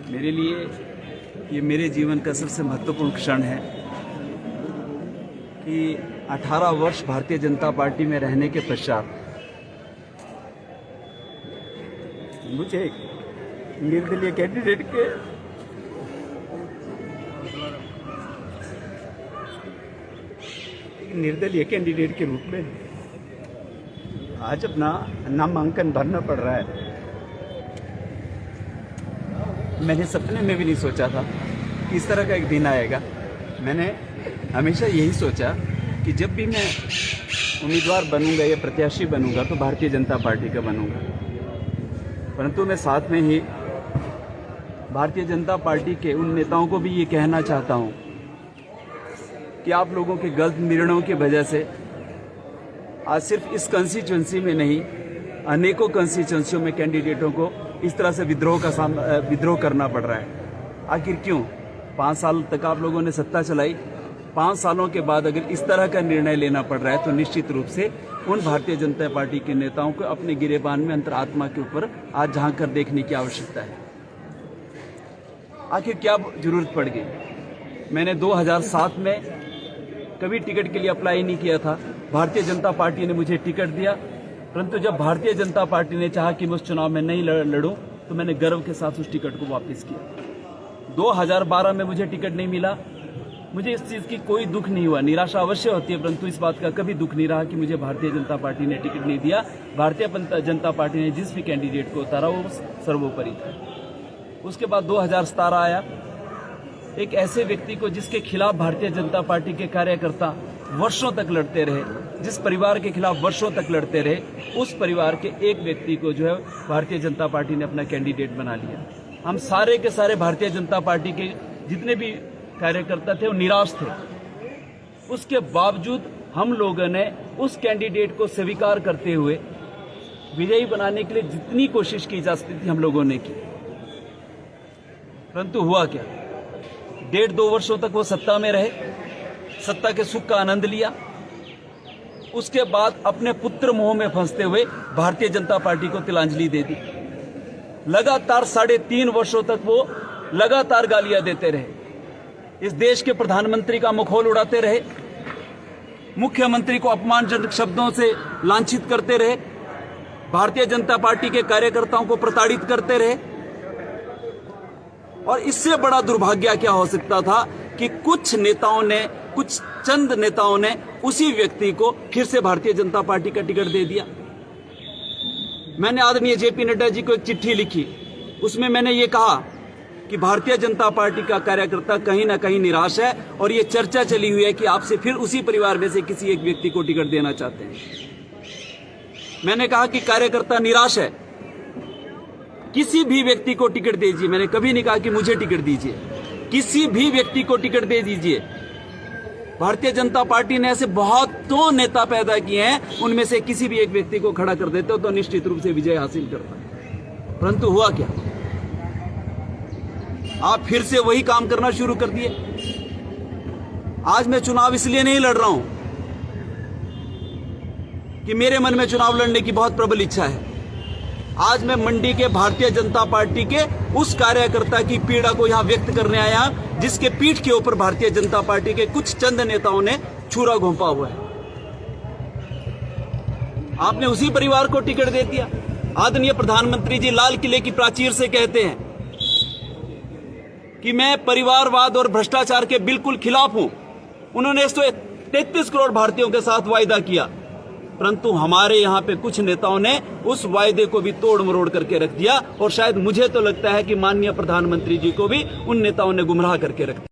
मेरे लिए ये मेरे जीवन का सबसे महत्वपूर्ण क्षण है कि 18 वर्ष भारतीय जनता पार्टी में रहने के पश्चात मुझे एक निर्दलीय कैंडिडेट के रूप में आज अपना नामांकन भरना पड़ रहा है। मैंने सपने में भी नहीं सोचा था कि इस तरह का एक दिन आएगा। मैंने हमेशा यही सोचा कि जब भी मैं उम्मीदवार बनूंगा या प्रत्याशी बनूंगा तो भारतीय जनता पार्टी का बनूंगा, परंतु मैं साथ में ही भारतीय जनता पार्टी के उन नेताओं को भी ये कहना चाहता हूं कि आप लोगों के गलत निर्णयों की वजह से आज सिर्फ इस कंस्टिट्यूंसी में नहीं, अनेकों कंस्टिट्यूंसियों में कैंडिडेटों को इस तरह से विद्रोह करना पड़ रहा है। आखिर क्यों? 5 साल तक आप लोगों ने सत्ता चलाई, 5 सालों के बाद अगर इस तरह का निर्णय लेना पड़ रहा है तो निश्चित रूप से उन भारतीय जनता पार्टी के नेताओं को अपने गिरेबान में अंतरात्मा के ऊपर आज झांक कर देखने की आवश्यकता है। आखिर क्या जरूरत पड़ गई? मैंने 2007 में कभी टिकट के लिए अप्लाई नहीं किया था। भारतीय जनता पार्टी ने मुझे टिकट दिया, परंतु जब भारतीय जनता पार्टी ने चाहा कि मैं उस चुनाव में नहीं लड़ूं तो मैंने गर्व के साथ उस टिकट को वापस किया। 2012 में मुझे टिकट नहीं मिला। मुझे इस चीज़ की कोई दुख नहीं हुआ, निराशा अवश्य होती है, परंतु इस बात का कभी दुख नहीं रहा कि मुझे भारतीय जनता पार्टी ने टिकट नहीं दिया। भारतीय जनता पार्टी ने जिस भी कैंडिडेट को उतारा वो सर्वोपरि था। उसके बाद 2017 आया। एक ऐसे व्यक्ति को जिसके खिलाफ भारतीय जनता पार्टी के कार्यकर्ता वर्षों तक लड़ते रहे, जिस परिवार के खिलाफ वर्षों तक लड़ते रहे, उस परिवार के एक व्यक्ति को जो है भारतीय जनता पार्टी ने अपना कैंडिडेट बना लिया। हम सारे के सारे भारतीय जनता पार्टी के जितने भी कार्यकर्ता थे वो निराश थे। उसके बावजूद हम लोगों ने उस कैंडिडेट को स्वीकार करते हुए विजयी बनाने के लिए जितनी कोशिश की जा सकती थी हम लोगों ने की, परंतु हुआ क्या? 1.5-2 वर्षों तक वो सत्ता में रहे, सत्ता के सुख का आनंद लिया। उसके बाद अपने पुत्र मोह में फंसते हुए भारतीय जनता पार्टी को तिलांजलि दे दी। लगातार 3.5 वर्षों तक वो लगातार गालियां देते रहे, इस देश के प्रधानमंत्री का मुखौल उड़ाते रहे, मुख्यमंत्री को अपमानजनक शब्दों से लांछित करते रहे, भारतीय जनता पार्टी के कार्यकर्ताओं को प्रताड़ित करते रहे। और इससे बड़ा दुर्भाग्य क्या हो सकता था कि कुछ चंद नेताओं ने उसी व्यक्ति को फिर से भारतीय जनता पार्टी का टिकट दे दिया। मैंने आदरणीय जेपी नड्डा जी को एक चिट्ठी लिखी, उसमें मैंने ये कहा कि भारतीय जनता पार्टी का कार्यकर्ता कहीं ना कहीं निराश है और ये चर्चा चली हुई है कि आपसे फिर उसी परिवार में से किसी एक व्यक्ति को टिकट देना चाहते हैं। मैंने कहा कि कार्यकर्ता निराश है, किसी भी व्यक्ति को टिकट दे दीजिए। मैंने कभी नहीं कहा कि मुझे टिकट दीजिए, किसी भी व्यक्ति को टिकट दे दीजिए। भारतीय जनता पार्टी ने ऐसे बहुतों नेता पैदा किए हैं, उनमें से किसी भी एक व्यक्ति को खड़ा कर देते हो तो निश्चित रूप से विजय हासिल करता। परंतु हुआ क्या? आप फिर से वही काम करना शुरू कर दिए। आज मैं चुनाव इसलिए नहीं लड़ रहा हूं कि मेरे मन में चुनाव लड़ने की बहुत प्रबल इच्छा है। आज मैं मंडी के भारतीय जनता पार्टी के उस कार्यकर्ता की पीड़ा को यहां व्यक्त करने आया जिसके पीठ के ऊपर भारतीय जनता पार्टी के कुछ चंद नेताओं ने छुरा घोंपा हुआ है। आपने उसी परिवार को टिकट दे दिया। आदरणीय प्रधानमंत्री जी लाल किले की प्राचीर से कहते हैं कि मैं परिवारवाद और भ्रष्टाचार के बिल्कुल खिलाफ हूं। उन्होंने 133 करोड़ भारतीयों के साथ वायदा किया, परंतु हमारे यहां पे कुछ नेताओं ने उस वायदे को भी तोड़ मरोड़ करके रख दिया और शायद मुझे तो लगता है कि माननीय प्रधानमंत्री जी को भी उन नेताओं ने गुमराह करके रख दिया।